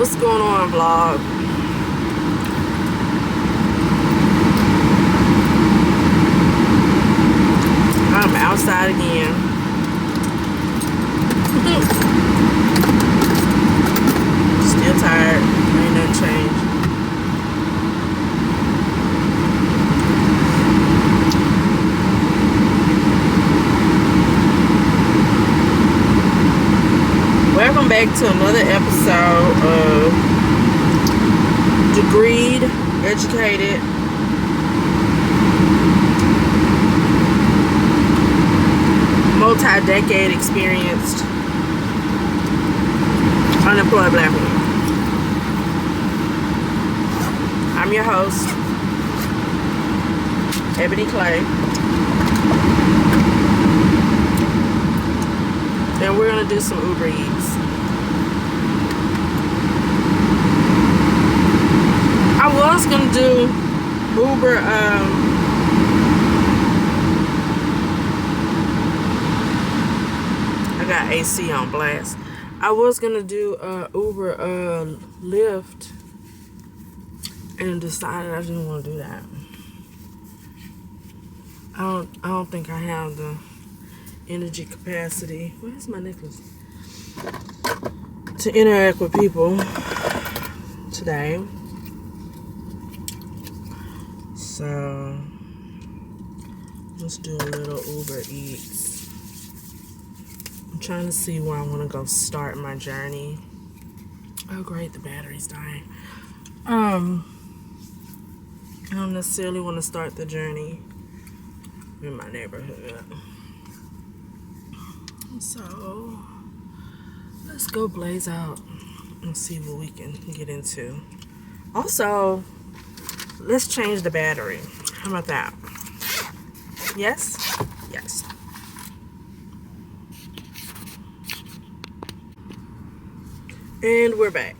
What's going on, vlog? I'm outside again. Still tired. Ain't nothing changed. Welcome back to another episode of Degreed, Educated, multi-decade experienced, unemployed black woman. I'm your host, Ebony Clay, and we're gonna do some Uber Eats. I was gonna do Uber I got AC on blast. I was gonna do Uber Lyft and decided I didn't want to do that. I don't think I have the energy capacity. Where's my necklace? To interact with people today. So let's do a little Uber Eats. I'm trying to see where I want to go start my journey. Oh great, the battery's dying. I don't necessarily want to start the journey in my neighborhood. So let's go blaze out and see what we can get into. Also, let's change the battery. How about that? Yes? Yes. And we're back.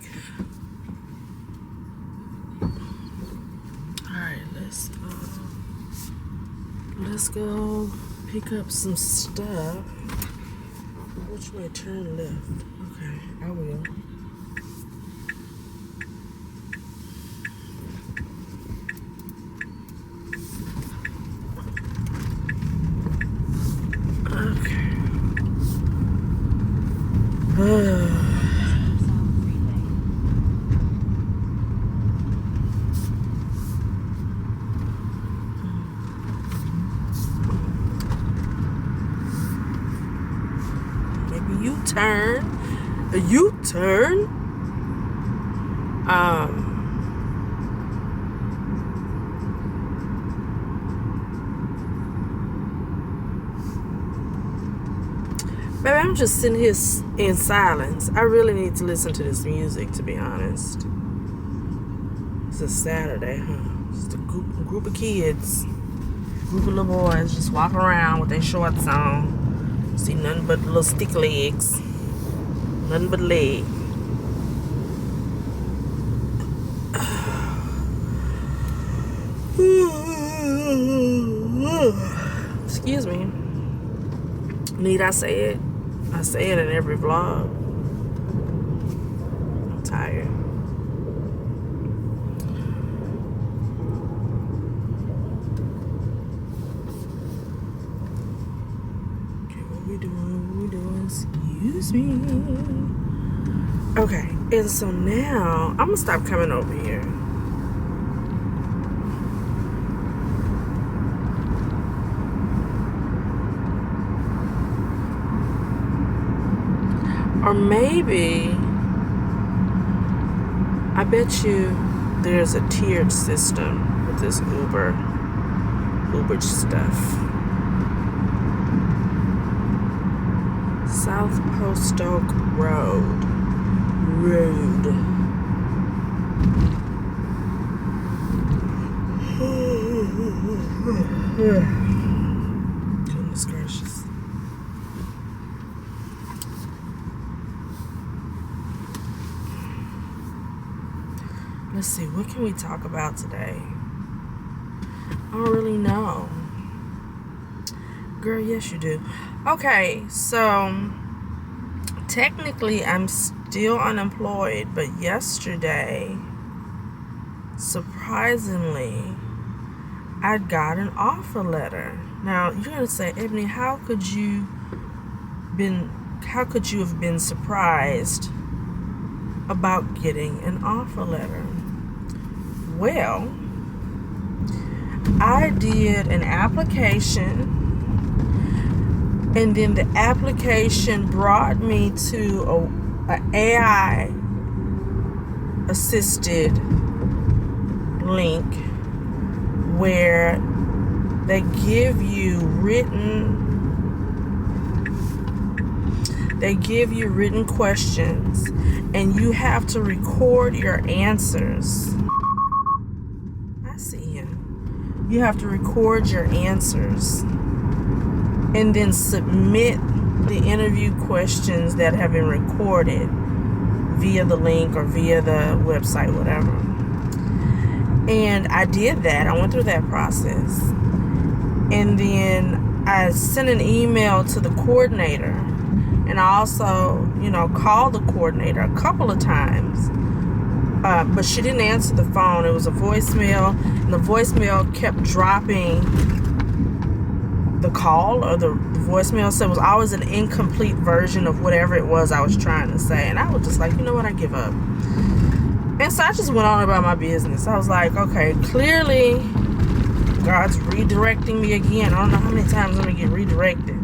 Alright, let's go pick up some stuff. Which way? Turn left. Okay, I will. Maybe U-turn. A U-turn. Baby, I'm just sitting here in silence. I really need to listen to this music, to be honest. It's a Saturday, huh? Just a group of kids. Group of little boys just walking around with their shorts on. See nothing but little stick legs. Nothing but leg. Excuse me. Need I say it? I say it in every vlog. I'm tired. Okay, what we doing? Excuse me. Okay, and so now I'm gonna stop coming over here. Or maybe, I bet you there's a tiered system with this Uber stuff. South Post Oak Road. Goodness gracious. Let's see, what can we talk about today? I don't really know. Girl, yes you do. Okay, so technically I'm still unemployed, but yesterday, surprisingly, I got an offer letter. Now you're gonna say, Ebony, how could you have been surprised about getting an offer letter? Well, I did an application, and then the application brought me to a AI assisted link where they give you written questions, and you have to record your answers. I see him. You have to record your answers and then submit the interview questions that have been recorded via the link or via the website, whatever. And I did that. I went through that process. And then I sent an email to the coordinator. And I also, called the coordinator a couple of times. But she didn't answer the phone. It was a voicemail. And the voicemail kept dropping the call, or the voicemail. So it was always an incomplete version of whatever it was I was trying to say. And I was just like, you know what? I give up. And so I just went on about my business. I was like, okay, clearly God's redirecting me again. I don't know how many times I'm going to get redirected.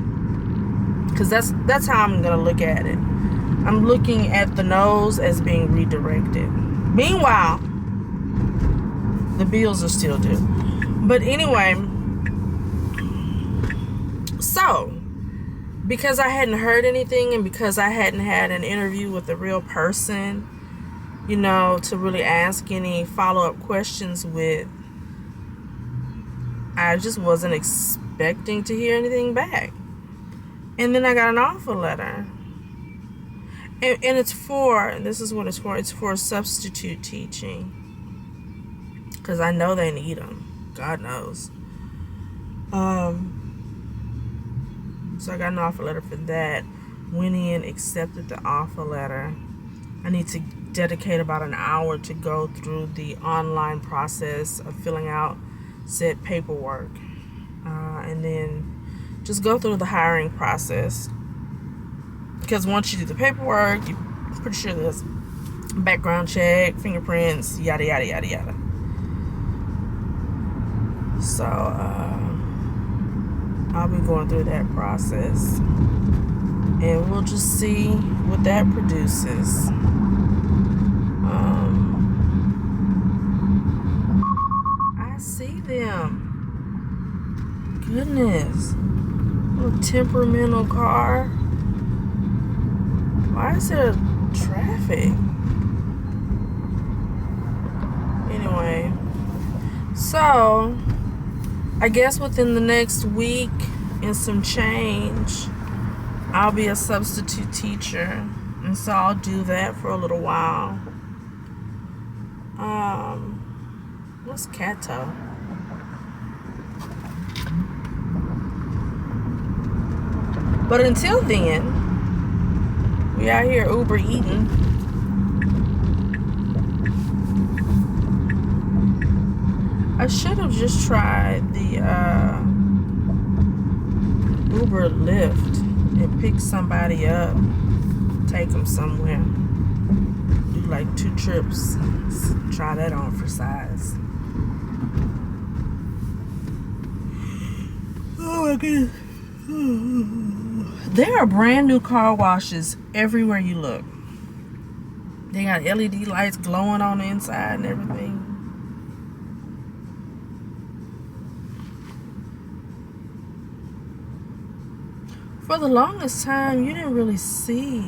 Because that's how I'm going to look at it. I'm looking at the no's as being redirected. Meanwhile, the bills are still due. But anyway, so because I hadn't heard anything, and because I hadn't had an interview with a real person, to really ask any follow-up questions with, I just wasn't expecting to hear anything back. And then I got an offer letter. And this is what it's for. It's for substitute teaching. Because I know they need them. God knows. So I got an offer letter for that. Went in, accepted the offer letter. I need to dedicate about an hour to go through the online process of filling out said paperwork. And then just go through the hiring process. Because once you do the paperwork, you're pretty sure there's background check, fingerprints, yada, yada, yada, yada. So, I'll be going through that process. And we'll just see what that produces. I see them. Goodness. Little temperamental car. Why is there traffic? Anyway, so I guess within the next week and some change, I'll be a substitute teacher, and so I'll do that for a little while. What's Cato? But until then, we out here Uber eating. I should have just tried the Uber Lyft and pick somebody up, take them somewhere, do like 2 trips, try that on for size. Oh my goodness. There are brand new car washes everywhere you look. They got LED lights glowing on the inside and everything. For the longest time, you didn't really see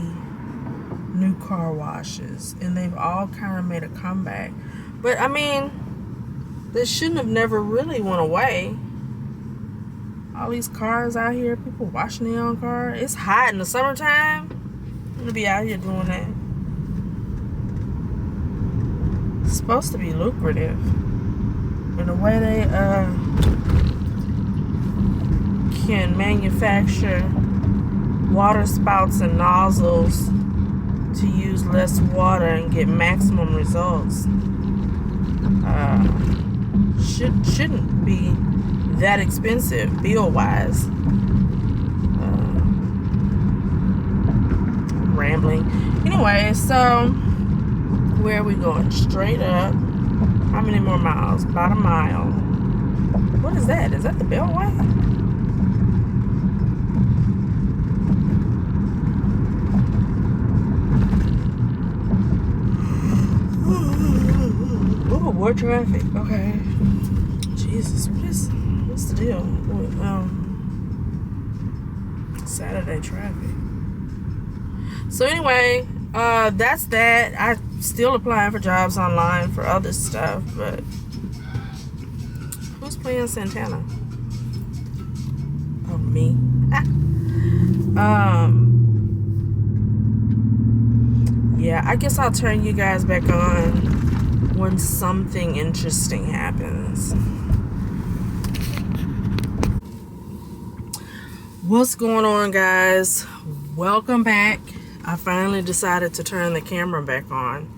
new car washes, and they've all kind of made a comeback. But I mean, they shouldn't have never really went away. All these cars out here, people washing their own car. It's hot in the summertime. I'm gonna be out here doing that. It's supposed to be lucrative. And the way they can manufacture water spouts and nozzles to use less water and get maximum results shouldn't be that expensive bill wise. Rambling. Anyway, so where are we going? Straight up. How many more miles? About a mile. What is that? Is that the Beltway? Oh, more traffic. Okay. Jesus, what's the deal with Saturday traffic? So anyway, that's that. I still applying for jobs online for other stuff, but who's playing Santana? Oh, me. Yeah, I guess I'll turn you guys back on when something interesting happens. What's going on, guys? Welcome back. I finally decided to turn the camera back on.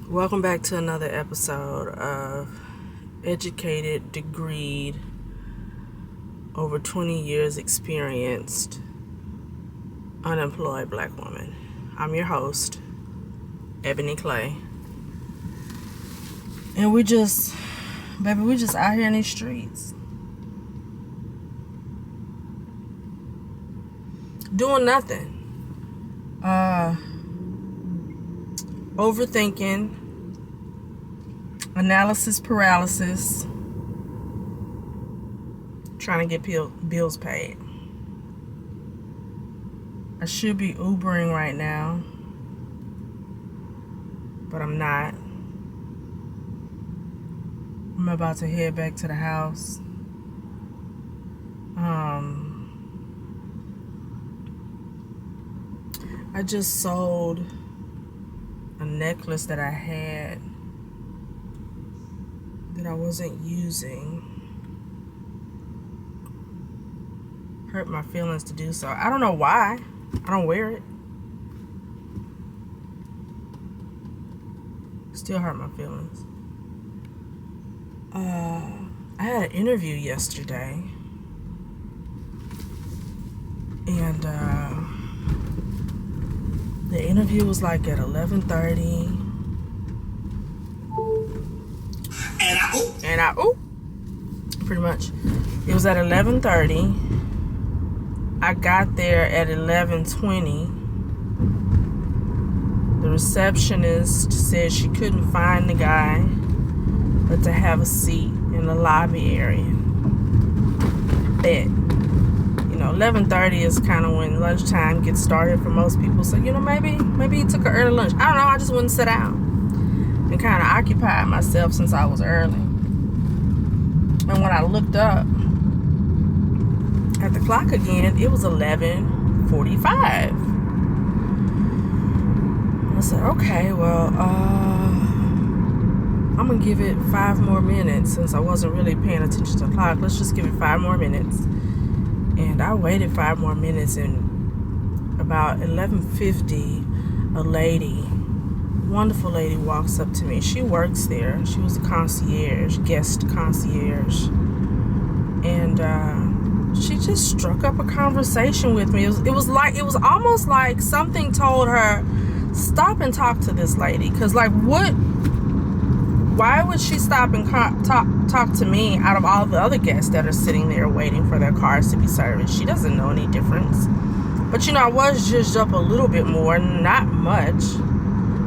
Welcome back to another episode of Educated, Degreed, over 20 years experienced, unemployed Black woman. I'm your host, Ebony Clay. And we just out here in these streets. Doing nothing. Overthinking. Analysis paralysis. Trying to get bills paid. I should be Ubering right now, but I'm not. I'm about to head back to the house. I just sold a necklace that I had that I wasn't using. Hurt my feelings to do so. I don't know why. I don't wear it. Still hurt my feelings. I had an interview yesterday, and the interview was like at 11:30, and I pretty much it was at 11:30. I got there at 11:20. The receptionist said she couldn't find the guy, but to have a seat in the lobby area. That, 11:30 is kind of when lunchtime gets started for most people. So, maybe he took an early lunch. I don't know. I just wouldn't sit down and kind of occupied myself since I was early. And when I looked up at the clock again, it was 11:45. I said, okay, well, I'm going to give it 5 more minutes since I wasn't really paying attention to the clock. Let's just give it 5 more minutes. And I waited 5 more minutes, and about 11:50, a lady, wonderful lady, walks up to me. She works there. She was a concierge, guest concierge. And she just struck up a conversation with me. It was almost like something told her, stop and talk to this lady. Because, why would she stop and talk to me out of all the other guests that are sitting there waiting for their cars to be serviced? She doesn't know any difference. But, I was judged up a little bit more, not much.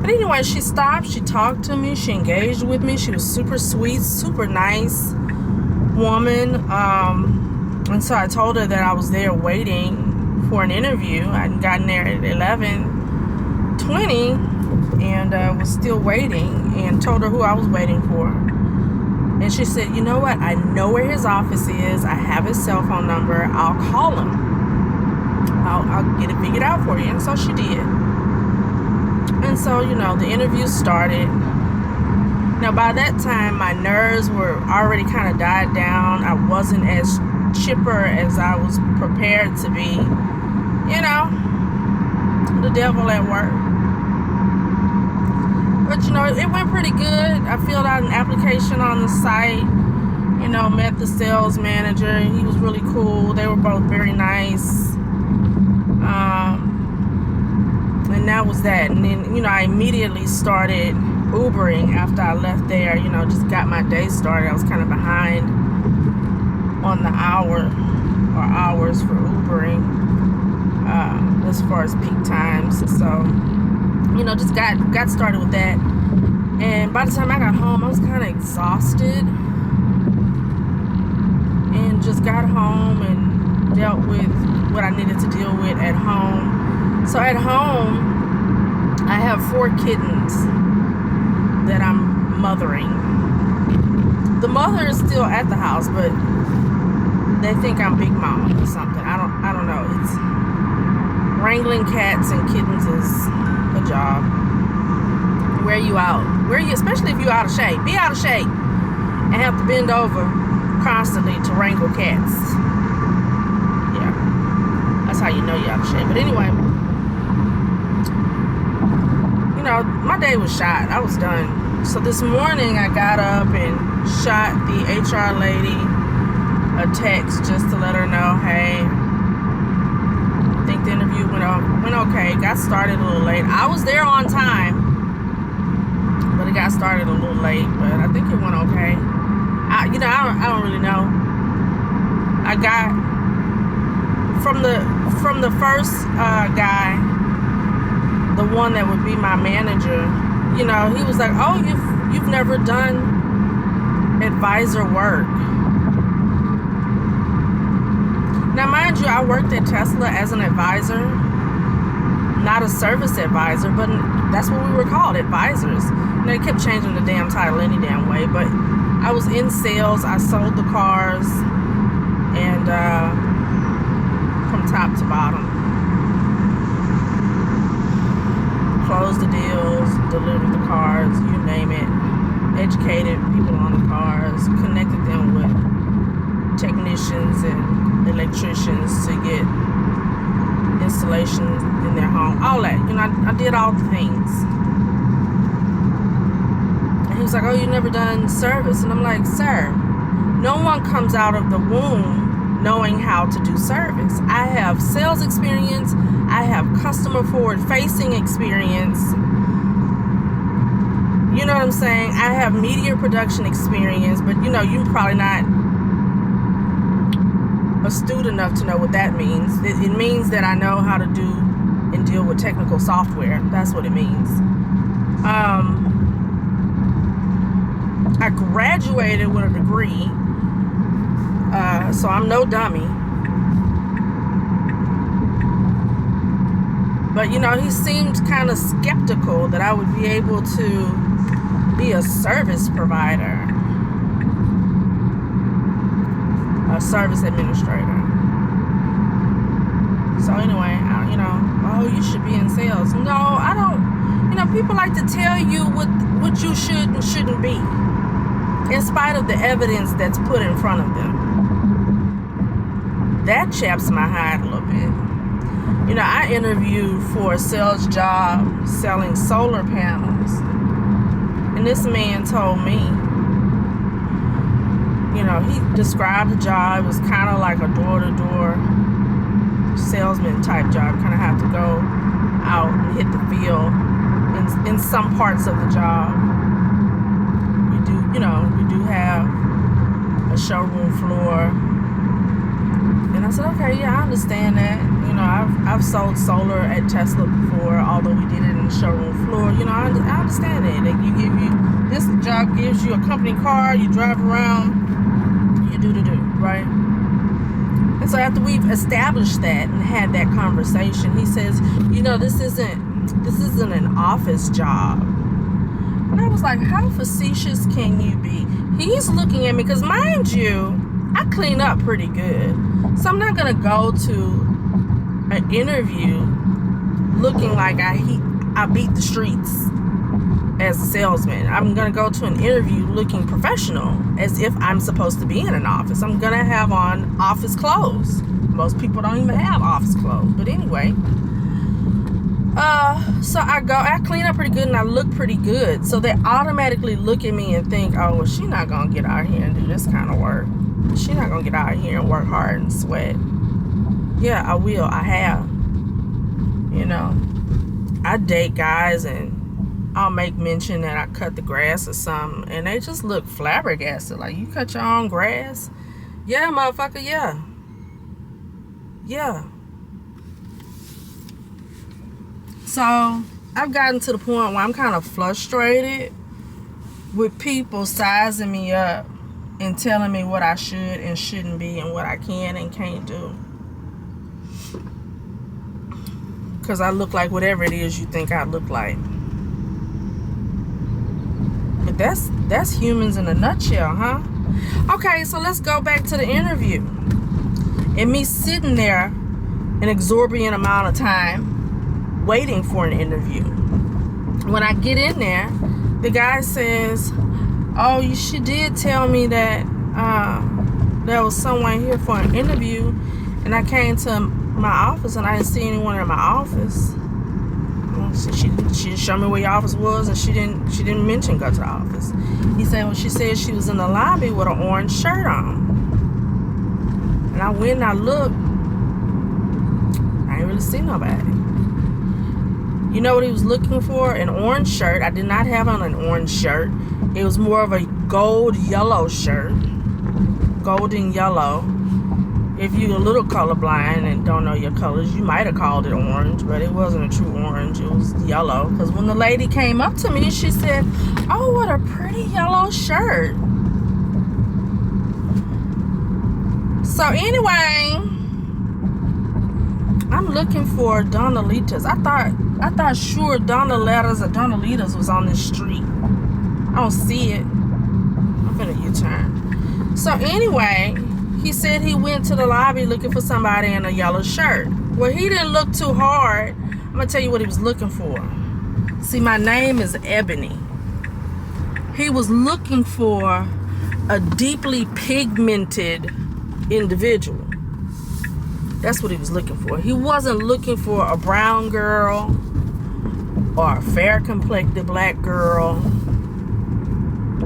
But anyway, she stopped, she talked to me, she engaged with me. She was super sweet, super nice woman. And so I told her that I was there waiting for an interview. I'd gotten there at 11:20. And was still waiting, and told her who I was waiting for. And she said, you know what? I know where his office is. I have his cell phone number. I'll call him. I'll get it figured out for you. And so she did. And so, the interview started. Now, by that time, my nerves were already kind of died down. I wasn't as chipper as I was prepared to be. You know, the devil at work. But, you know, it went pretty good. I filled out an application on the site. You know, met the sales manager. He was really cool. They were both very nice. And that was that. And then, you know, I immediately started Ubering after I left there. You know, just got my day started. I was kind of behind on the hours for Ubering as far as peak times. So, you know, just got started with that. And by the time I got home, I was kind of exhausted. And just got home and dealt with what I needed to deal with at home. So at home, I have 4 kittens that I'm mothering. The mother is still at the house, but they think I'm Big Mama or something. I don't know. It's wrangling cats and kittens is a job. Wear you out. Especially if you're out of shape. Be out of shape and have to bend over constantly to wrangle cats. Yeah. That's how you know you're out of shape. But anyway, you know, my day was shot. I was done. So this morning I got up and shot the HR lady a text just to let her know, hey, I think the interview went okay. Got started a little late. I was there on time, but it got started a little late. But I think it went okay. I don't really know. I got from the first guy, the one that would be my manager. You know, he was like, "Oh, you've never done advisor work." Now, mind you, I worked at Tesla as an advisor, not a service advisor, but that's what we were called, advisors. And they kept changing the damn title any damn way, but I was in sales. I sold the cars, and from top to bottom, closed the deals, delivered the cars, you name it, educated people on the cars, connected them with technicians and electricians to get installations in their home, all that. You know, I did all the things. And he was like, "Oh, you never done service?" And I'm like, "Sir, no one comes out of the womb knowing how to do service. I have sales experience. I have customer forward-facing experience. You know what I'm saying? I have media production experience, but, you know, you're probably not astute enough to know what that means. It means that I know how to do and deal with technical software. That's what it means. I graduated with a degree, so I'm no dummy. But, you know, he seemed kind of skeptical that I would be able to be a service provider, a service administrator. So anyway, oh, you should be in sales. No, I don't. You know, people like to tell you what you should and shouldn't be, in spite of the evidence that's put in front of them. That chaps my hide a little bit. You know, I interviewed for a sales job selling solar panels, and this man told me, you know, he described the job. It was kind of like a door-to-door salesman type job. Kind of have to go out and hit the field in some parts of the job. We do have a showroom floor. And I said, okay, yeah, I understand that. You know, I've sold solar at Tesla before, although we did it in the showroom floor. You know, I understand that. This job gives you a company car, you drive around, you do, right? And so after we've established that and had that conversation, he says, you know, this isn't an office job. And I was like, how facetious can you be? He's looking at me, because mind you, I clean up pretty good. So I'm not going to go to an interview looking like I beat the streets. as a salesman. I'm going to go to an interview looking professional, as if I'm supposed to be in an office. I'm going to have on office clothes. Most people don't even have office clothes. But anyway, so I clean up pretty good and I look pretty good. So they automatically look at me and think, oh, well, she's not going to get out here and do this kind of work. She's not going to get out here and work hard and sweat. Yeah, I will. I have. You know, I date guys and I'll make mention that I cut the grass or something, and they just look flabbergasted. Like, you cut your own grass? Yeah, motherfucker, yeah. Yeah. So, I've gotten to the point where I'm kind of frustrated with people sizing me up and telling me what I should and shouldn't be and what I can and can't do. Because I look like whatever it is you think I look like. But that's humans in a nutshell, huh? Okay, so let's go back to the interview. And me sitting there an exorbitant amount of time waiting for an interview. When I get in there, the guy says, oh, she did tell me that there was someone here for an interview, and I came to my office and I didn't see anyone in my office. So she didn't show me where your office was, and she didn't mention go to the office. He said, well, she said she was in the lobby with an orange shirt on. And I went and I looked. I didn't really see nobody. You know what he was looking for? An orange shirt. I did not have on an orange shirt. It was more of a gold yellow shirt. Golden yellow. If you're a little colorblind and don't know your colors, you might have called it orange, but it wasn't a true orange. It was yellow. Because when the lady came up to me, she said, oh, what a pretty yellow shirt. So anyway, I'm looking for Donalitas. I thought sure Donaletas or Donalitas was on this street. I don't see it. I'm finna U-turn. So anyway, he said he went to the lobby looking for somebody in a yellow shirt. Well, he didn't look too hard. I'm going to tell you what he was looking for. See, my name is Ebony. He was looking for a deeply pigmented individual. That's what he was looking for. He wasn't looking for a brown girl or a fair-complected black girl.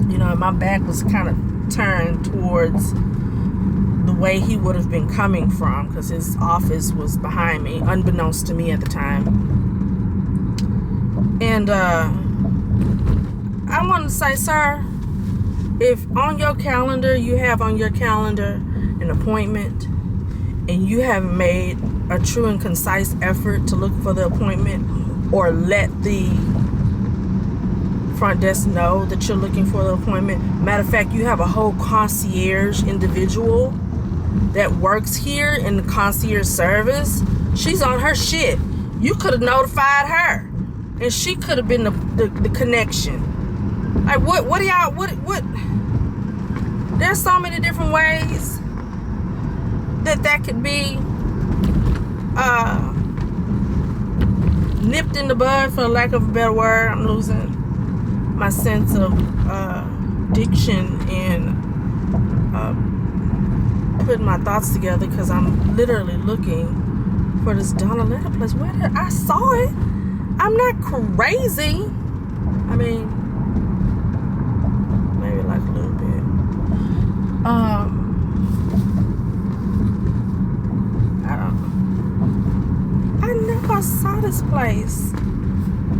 You know, my back was kind of turned towards the way he would have been coming from, because his office was behind me, unbeknownst to me at the time. And I want to say, sir, if on your calendar, you have on your calendar an appointment, and you haven't made a true and concise effort to look for the appointment or let the front desk know that you're looking for the appointment. Matter of fact, you have a whole concierge individual that works here in the concierge service. She's on her shit. You could have notified her, and she could have been the connection. Like, what do y'all, what? There's so many different ways that could be nipped in the bud, for lack of a better word. I'm losing my sense of diction and putting my thoughts together, because I'm literally looking for this Donaletta place. Where did I saw it? I'm not crazy. I mean, maybe like a little bit. I don't know. I know I saw this place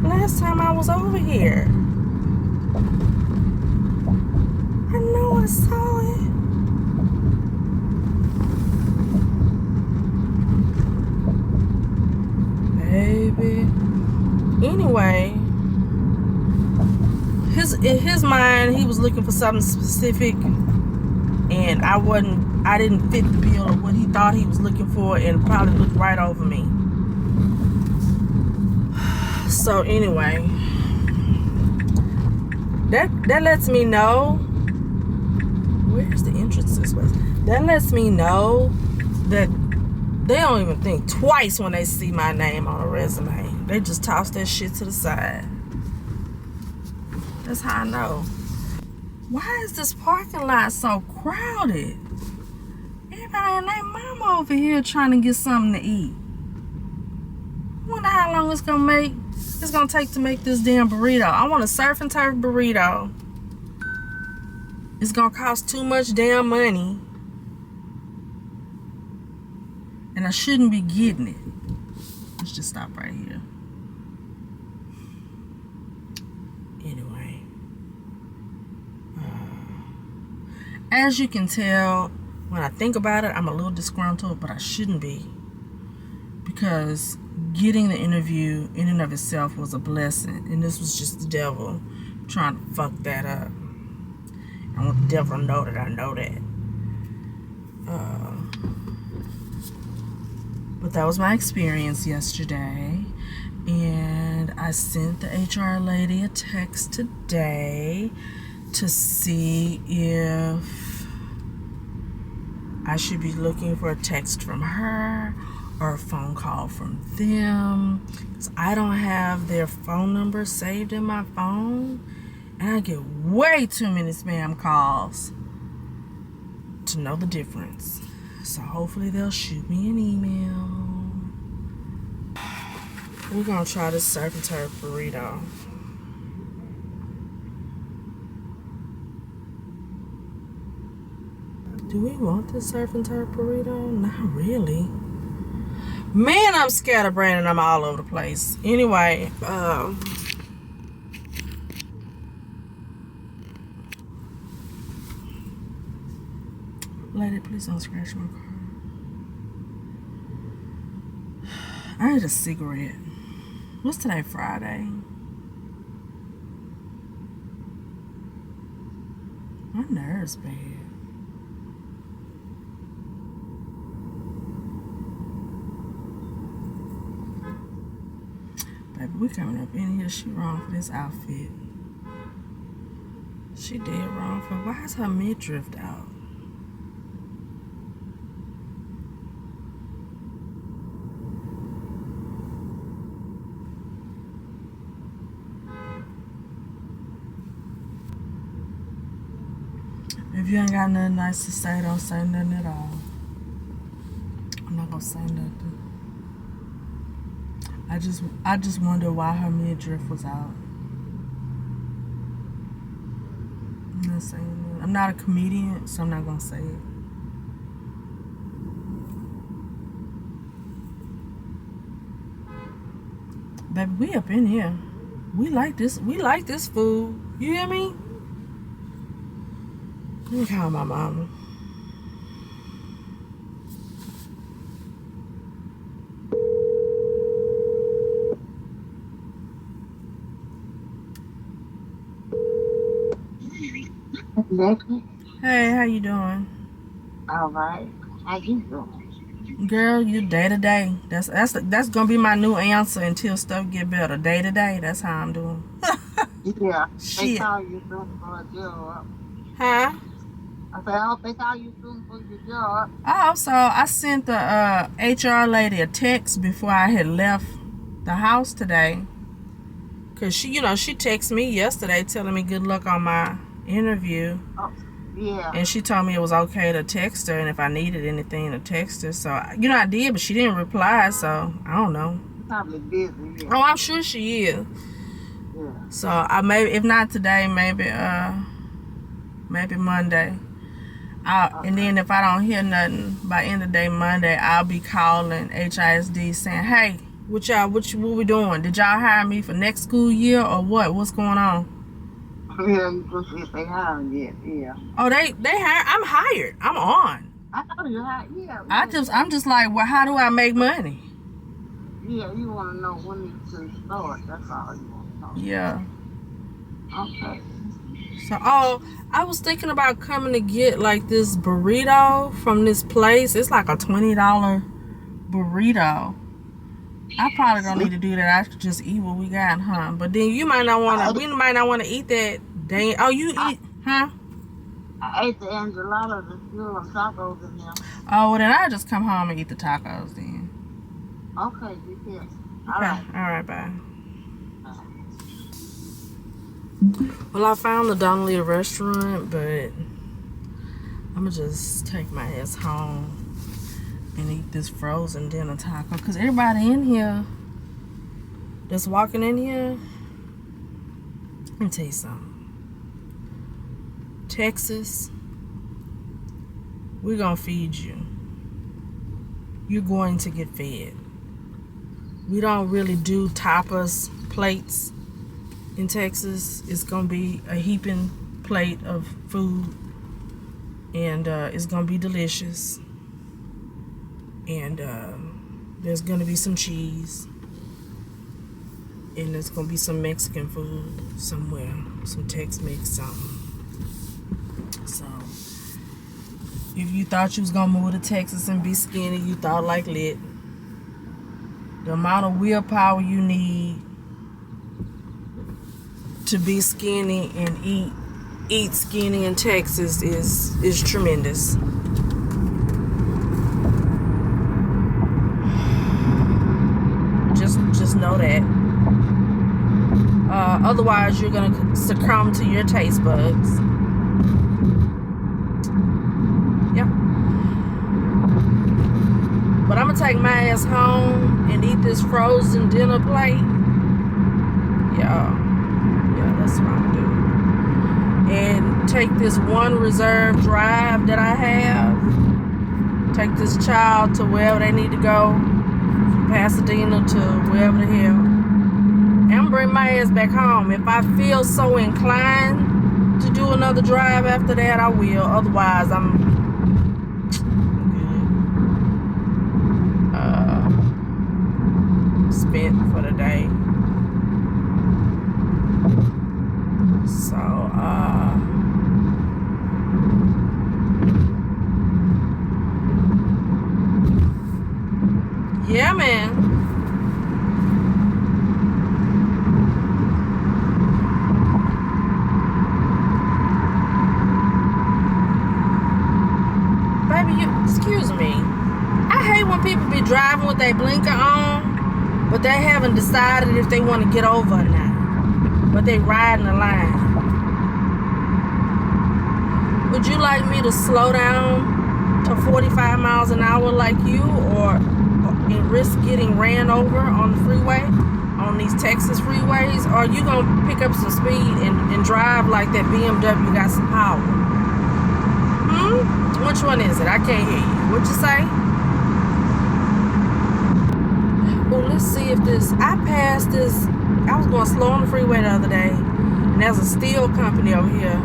last time I was over here. I know I saw it. Baby. Anyway, in his mind, he was looking for something specific, and I didn't fit the bill of what he thought he was looking for, and probably looked right over me. So anyway, that lets me know, where's the entrance to this place? That lets me know that they don't even think twice when they see my name on a resume. They just toss that shit to the side. That's how I know. Why is this parking lot so crowded? Everybody and their mama over here trying to get something to eat. I wonder how long it's gonna take to make this damn burrito. I want a surf and turf burrito. It's gonna cost too much damn money. And I shouldn't be getting it. Let's just stop right here. Anyway. As you can tell, when I think about it, I'm a little disgruntled, but I shouldn't be. Because getting the interview in and of itself was a blessing. And this was just the devil trying to fuck that up. I want the devil to know that I know that. But that was my experience yesterday. And I sent the HR lady a text today to see if I should be looking for a text from her or a phone call from them. Because I don't have their phone number saved in my phone. And I get way too many spam calls to know the difference. So hopefully they'll shoot me an email. We're gonna try this surf and turf burrito. Do we want this surf and turf burrito? Not really. Man, I'm scatterbrained and I'm all over the place. Anyway, lady, please don't scratch my car. I need a cigarette. What's today, Friday? My nerves bad. Baby, we coming up in here. She wrong for this outfit. She dead wrong for. Why is her midriff out? If you ain't got nothing nice to say, don't say nothing at all. I'm not gonna say nothing. I just wonder why her midriff was out. I'm not saying that. I'm not a comedian, so I'm not gonna say it. Baby, we up in here. We like this. We like this food. You hear me? Let me call my mama. Hey, how you doing? All right. How you doing? Girl, you day to day. That's gonna be my new answer until stuff get better. Day to day. That's how I'm doing. Yeah. Shit. They call you soon for a job. Huh? I said, I hope they call you soon for your job. Oh, so I sent the HR lady a text before I had left the house today. Cause she texted me yesterday telling me good luck on my interview. Oh, yeah. And she told me it was okay to text her and if I needed anything to text her. So, I did, but she didn't reply, so I don't know. Probably busy. Yeah. Oh, I'm sure she is. Yeah. So, I maybe, if not today, maybe Monday. Okay. And then if I don't hear nothing by end of day Monday, I'll be calling HISD saying, hey, what we doing? Did y'all hire me for next school year or what? What's going on? Yeah, you can see if they hired yet. Yeah. Oh, they hired. I'm hired. I'm on. I know you hired. Yeah. I'm just like, well, how do I make money? Yeah, you want to know when you can start. That's all you want to know. Yeah. Okay. So, I was thinking about coming to get like this burrito from this place. It's like a $20 burrito. I probably don't need to do that. I could just eat what we got, huh? But then we might not want to eat that. Oh, you eat, huh? I ate the enchiladas and still some tacos in there. Oh, well then I'll just come home and eat the tacos then. Okay, you can. All right, bye. Well, I found the Donnelly restaurant, but I'm gonna just take my ass home and eat this frozen dinner taco. Because everybody in here that's walking in here, let me tell you something. Texas, we're gonna feed you. You're going to get fed. We don't really do tapas plates in Texas. It's gonna be a heaping plate of food, and it's gonna be delicious. And there's gonna be some cheese, and there's gonna be some Mexican food somewhere, some Tex-Mex something. So if you thought you was gonna move to Texas and be skinny, you thought like lit. The amount of willpower you need to be skinny and eat skinny in Texas is tremendous. Just know that. Otherwise, you're gonna succumb to your taste buds. Yeah. But I'm gonna take my ass home and eat this frozen dinner plate. Yeah, that's what I'm gonna do. And take this one reserve drive that I have. Take this child to wherever they need to go, from Pasadena to wherever the hell. And I'm gonna bring my ass back home. If I feel so inclined to do another drive after that, I will. Otherwise, I'm spent for the day. So yeah, man. Baby, excuse me. I hate when people be driving with their blinker on, but they haven't decided if they want to get over or not. But they riding the line. Would you like me to slow down to 45 miles an hour like you, or and risk getting ran over on the freeway, on these Texas freeways? Or are you going to pick up some speed and drive like that BMW got some power? Which one is it? I can't hear you. What'd you say? Well, let's see if this... I passed this... I was going slow on the freeway the other day, and there's a steel company over here.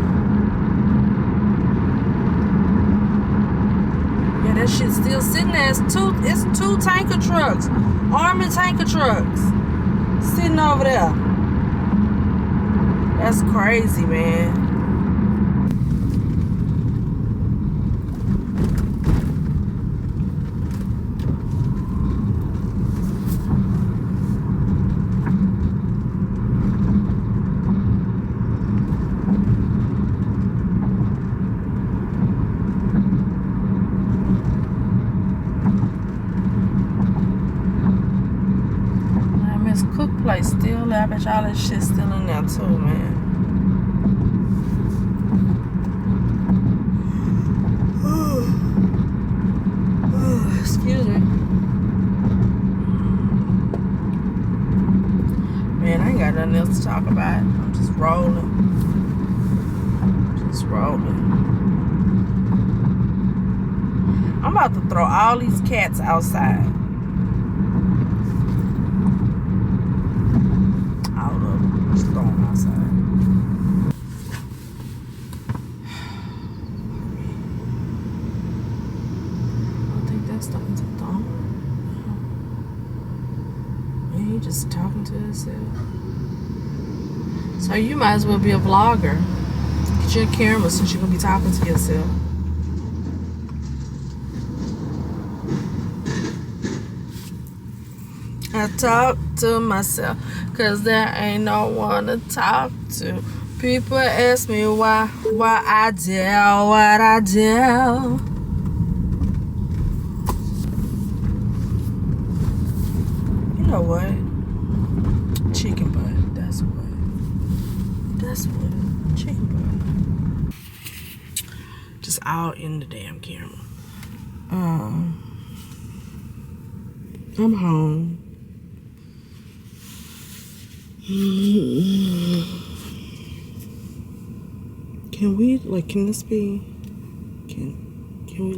Yeah, that shit's still sitting there. It's two tanker trucks, Army tanker trucks, sitting over there. That's crazy, man. Place still there. I bet y'all that shit's still in there too, man. Excuse me. Man, I ain't got nothing else to talk about. I'm just rolling. I'm about to throw all these cats outside. Outside. I think that's starting to dawn. Yeah, he just talking to himself. So you might as well be a vlogger. Get your camera since you're gonna be talking to yourself. I talk to myself, cause there ain't no one to talk to. People ask me why I do what I do. You know what? Chicken butt. That's all in the damn camera. I'm home. Can this be, can we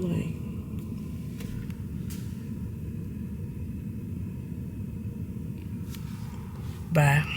bye.